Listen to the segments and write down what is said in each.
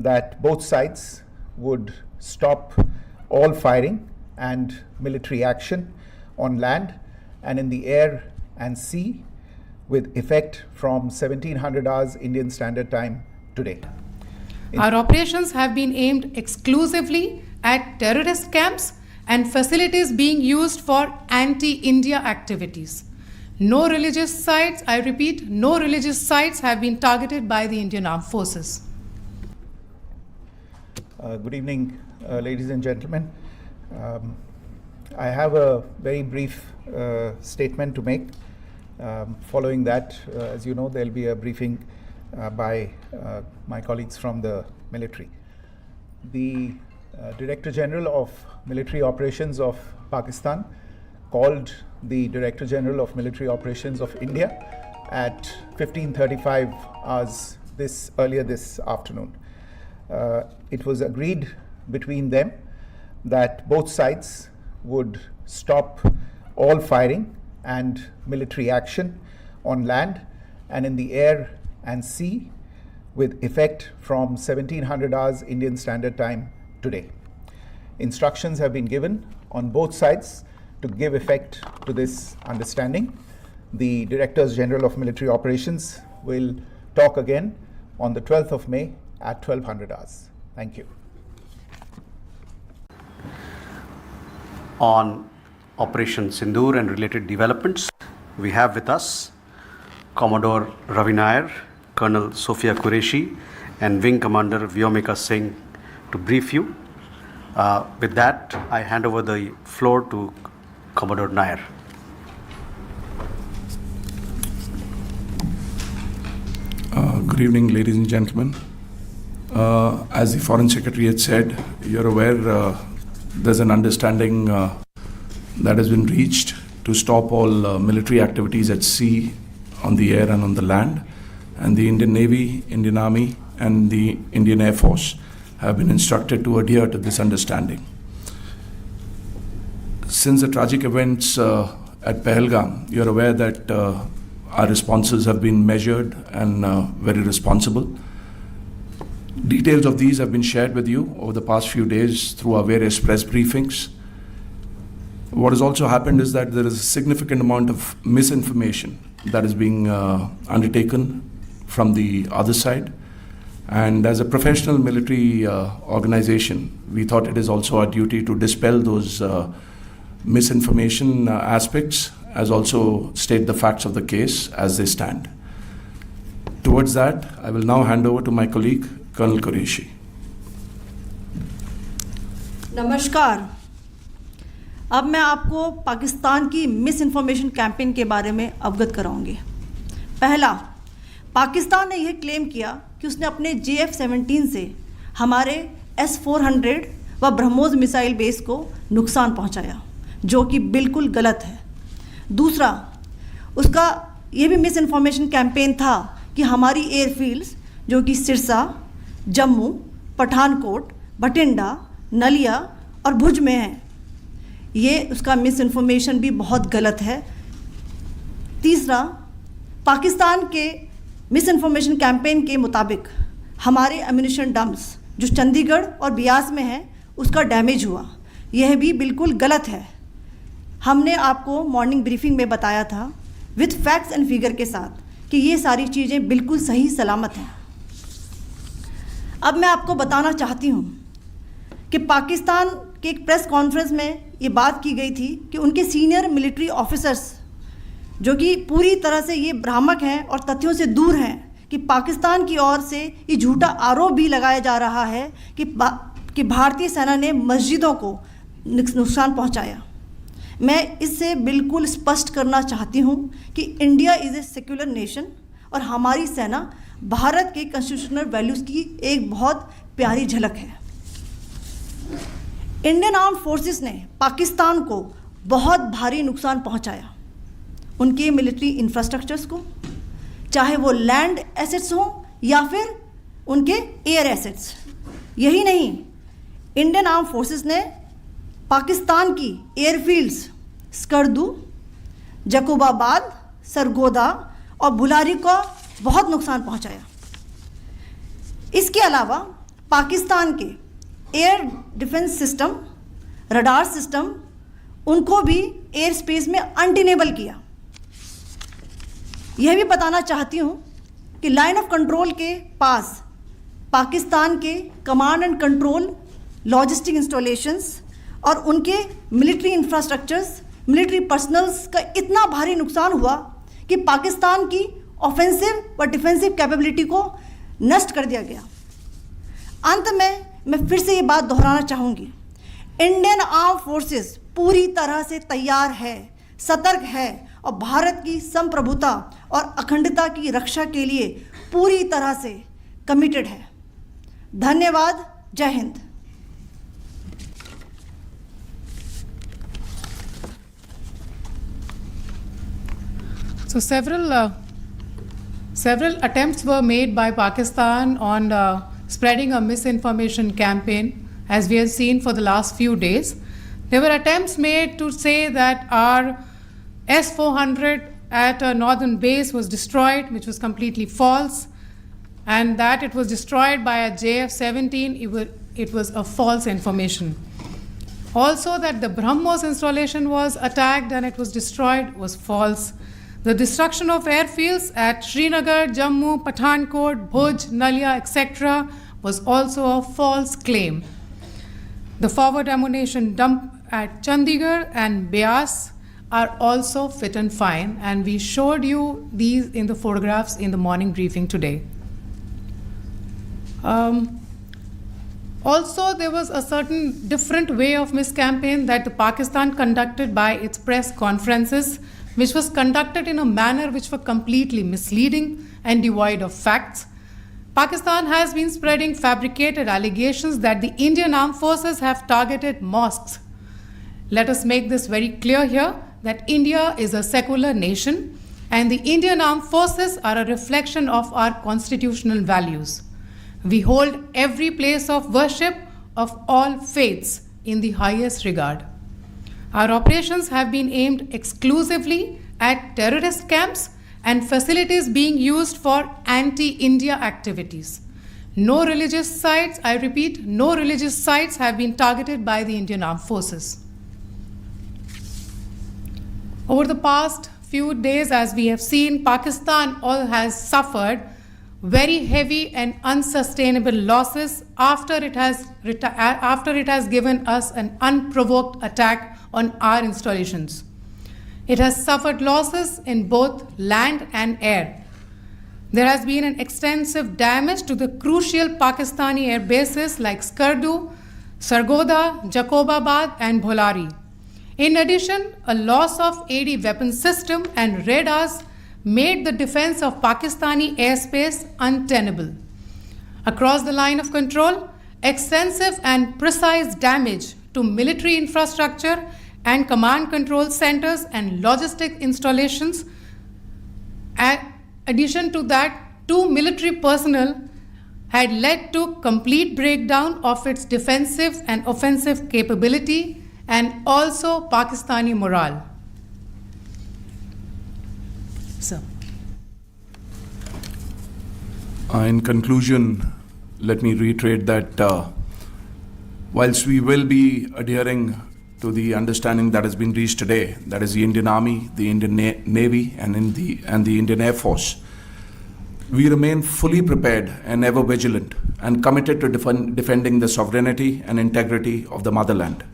that both sides would stop all firing and military action on land and in the air and sea with effect from 1700 hours Indian Standard Time today. Our operations have been aimed exclusively at terrorist camps and facilities being used for anti-India activities. No religious sites, I repeat, no religious sites have been targeted by the Indian Armed Forces. Good evening, ladies and gentlemen. I have a very brief statement to make. Following that, as you know, there will be a briefing by my colleagues from the military. The Director General of Military Operations of Pakistan called the Director General of Military Operations of India at 15:35 hours earlier this afternoon. It was agreed between them that both sides would stop all firing and military action on land and in the air and sea with effect from 1700 hours Indian Standard Time today. Instructions have been given on both sides to give effect to this understanding. The Directors General of Military Operations will talk again on the 12th of May at 1200 hours. Thank you. On Operation Sindoor and related developments, we have with us Commodore Ravi Nair, Colonel Sophia Qureshi, and Wing Commander Vyomika Singh to brief you. With that, I hand over the floor to Commodore Nair. Good evening, ladies and gentlemen. As the Foreign Secretary had said, you're aware there's an understanding that has been reached to stop all military activities at sea, on the air and on the land. And the Indian Navy, Indian Army and the Indian Air Force have been instructed to adhere to this understanding. Since the tragic events at Pahalgam, you're aware that our responses have been measured and very responsible. Details of these have been shared with you over the past few days through our various press briefings. What has also happened is that there is a significant amount of misinformation that is being undertaken from the other side. And as a professional military organization, we thought it is also our duty to dispel those misinformation aspects, as also state the facts of the case as they stand. Towards that, I will now hand over to my colleague, Colonel Qureshi. नमस्कार। अब मैं आपको पाकिस्तान की miss information campaign के बारे में अवगत कराऊंगी। पहला, पाकिस्तान ने यह क्लेम किया कि उसने अपने JF-17 से हमारे S-400 व ब्रह्मोस मिसाइल बेस को नुकसान पहुंचाया, जो कि बिल्कुल गलत है। दूसरा, उसका यह भी मिस इन्फॉर्मेशन कैंपेन था कि हमारी एयरफील्ड्स जो कि सिरसा, जम्मू, पठानकोट, भटिंडा, नलिया और भुज में हैं, ये उसका मिस इन्फॉर्मेशन भी बहुत गलत है। तीसरा, पाकिस्तान के मिस इन्फॉर्मेशन कैंपेन के मुताबिक हमारे एम्यूनिशन डम्प्स जो चंडीगढ़ और बियास में हैं उसका डैमेज हुआ, यह भी बिल्कुल गलत है। हमने आपको मॉर्निंग ब्रीफिंग में बताया था विद फैक्ट्स एंड फिगर के साथ कि ये सारी चीज़ें बिल्कुल सही सलामत हैं। अब मैं आपको बताना चाहती हूँ कि पाकिस्तान के एक प्रेस कॉन्फ्रेंस में ये बात की गई थी कि उनके सीनियर मिलिट्री ऑफिसर्स जो कि पूरी तरह से ये भ्रामक हैं और तथ्यों से दूर हैं कि पाकिस्तान की ओर से ये झूठा आरोप भी लगाया जा रहा है कि भारतीय सेना ने मस्जिदों को नुकसान पहुंचाया। मैं इससे बिल्कुल स्पष्ट करना चाहती हूं कि India is a secular nation और हमारी सेना भारत के कॉन्स्टिट्यूशनल वैल्यूज़ की एक बहुत प्यारी झलक है। इंडियन आर्म्ड फोर्सेस ने पाकिस्तान को बहुत भारी नुकसान पहुंचाया, उनके मिलिट्री इंफ्रास्ट्रक्चर्स को, चाहे वो लैंड एसेट्स हों या फिर उनके एयर एसेट्स। यही नहीं, इंडियन आर्म्ड फोर्सेस ने पाकिस्तान की एयरफील्ड्स स्कर्दू, जकोबाबाद, सरगोदा और बुलारी को बहुत नुकसान पहुंचाया। इसके अलावा पाकिस्तान के air defence system, radar system, उनको भी एयर स्पेस में अनटेनेबल किया। यह भी बताना चाहती हूँ कि लाइन ऑफ कंट्रोल के पास पाकिस्तान के command and control logistic installations और उनके मिलिट्री इंफ्रास्ट्रक्चर्स, मिलिट्री पर्सनल्स का इतना भारी नुकसान हुआ कि पाकिस्तान की ऑफेंसिव व डिफेंसिव कैपेबिलिटी को नष्ट कर दिया गया। अंत में मैं फिर से ये बात दोहराना चाहूँगी, इंडियन आर्म फोर्सेस पूरी तरह से तैयार है, सतर्क है और भारत की संप्रभुता और अखंडता की रक्षा के लिए पूरी तरह से कमिटेड है। धन्यवाद। जय Hind. So several attempts were made by Pakistan on spreading a misinformation campaign, as we have seen for the last few days. There were attempts made to say that our S-400 at a northern base was destroyed, which was completely false, and that it was destroyed by a JF-17. It was a false information. Also, that the BrahMos installation was attacked and it was destroyed was false. The destruction of airfields at Srinagar, Jammu, Pathankot, Bhuj, Nalia, etc. was also a false claim. The forward ammunition dump at Chandigarh and Beas are also fit and fine, and we showed you these in the photographs in the morning briefing today. Also, there was a certain different way of miscampaign that the Pakistan conducted by its press conferences, which was conducted in a manner which were completely misleading and devoid of facts. Pakistan has been spreading fabricated allegations that the Indian armed forces have targeted mosques. Let us make this very clear here that India is a secular nation and the Indian armed forces are a reflection of our constitutional values. We hold every place of worship of all faiths in the highest regard. Our operations have been aimed exclusively at terrorist camps and facilities being used for anti-India activities. No religious sites, I repeat, no religious sites have been targeted by the Indian Armed Forces. Over the past few days, as we have seen, Pakistan has suffered very heavy and unsustainable losses after it has given us an unprovoked attack on our installations. It has suffered losses in both land and air. There has been an extensive damage to the crucial Pakistani air bases like Skardu, Sargodha, Jacobabad and Bholari. In addition, a loss of AD weapon system and radars made the defense of Pakistani airspace untenable. Across the line of control, extensive and precise damage to military infrastructure and command control centers and logistic installations. In addition to that, 2 military personnel had led to complete breakdown of its defensive and offensive capability and also Pakistani morale. So, in conclusion, let me reiterate that whilst we will be adhering to the understanding that has been reached today, that is the Indian Army, the Indian Navy, and the Indian Air Force, we remain fully prepared and ever vigilant and committed to defending the sovereignty and integrity of the motherland.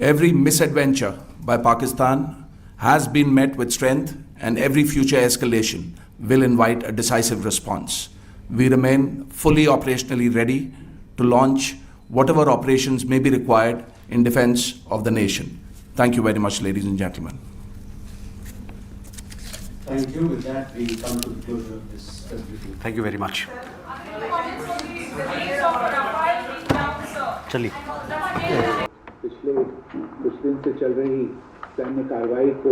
Every misadventure by Pakistan has been met with strength, and every future escalation will invite a decisive response. We remain fully operationally ready to launch whatever operations may be required in defense of the nation. Thank you very much, ladies and gentlemen. Thank you. With that, we come to the closure of this briefing. Thank you very much. चलिए. पिछले कुछ दिन से चल रही सैन्य कार्रवाई को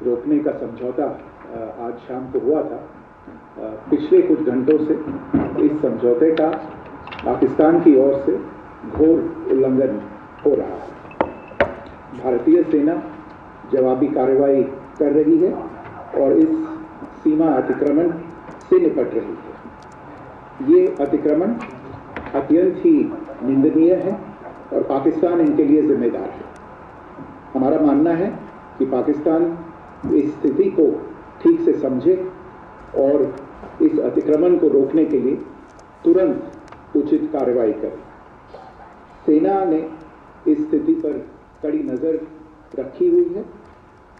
रोकने का समझौता आज शाम को हुआ था। पिछले कुछ घंटों से इस समझौते का पाकिस्तान की ओर से घोर उल्लंघन हो रहा है। भारतीय सेना जवाबी कार्रवाई कर रही है और इस सीमा अतिक्रमण से निपट रही है। ये अतिक्रमण अत्यंत ही निंदनीय है और पाकिस्तान इनके लिए जिम्मेदार है। हमारा मानना है कि पाकिस्तान इस स्थिति को ठीक से समझे और इस अतिक्रमण को रोकने के लिए तुरंत उचित कार्रवाई करे। सेना ने इस स्थिति पर कड़ी नज़र रखी हुई है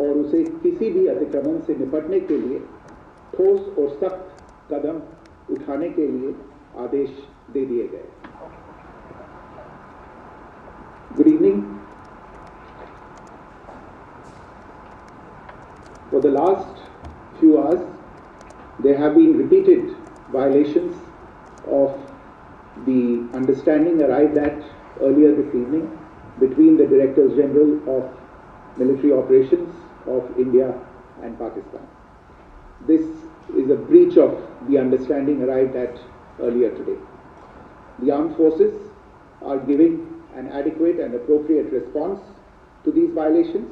और उसे किसी भी अतिक्रमण से निपटने के लिए ठोस और सख्त कदम उठाने के लिए आदेश दे दिए गए। Good evening. For the last few hours, there have been repeated violations of the understanding arrived at earlier this evening between the Directors General of Military Operations of India and Pakistan. This is a breach of the understanding arrived at earlier today. The armed forces are giving an adequate and appropriate response to these violations,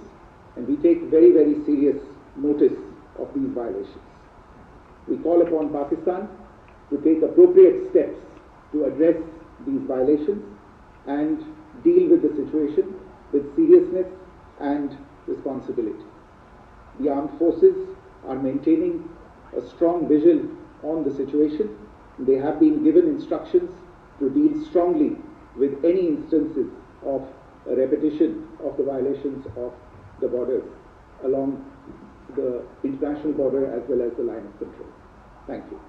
and we take very, very serious notice of these violations. We call upon Pakistan to take appropriate steps to address these violations and deal with the situation with seriousness and responsibility. The armed forces are maintaining a strong vigil on the situation. They have been given instructions to deal strongly with any instances of a repetition of the violations of the borders along the international border as well as the line of control. Thank you.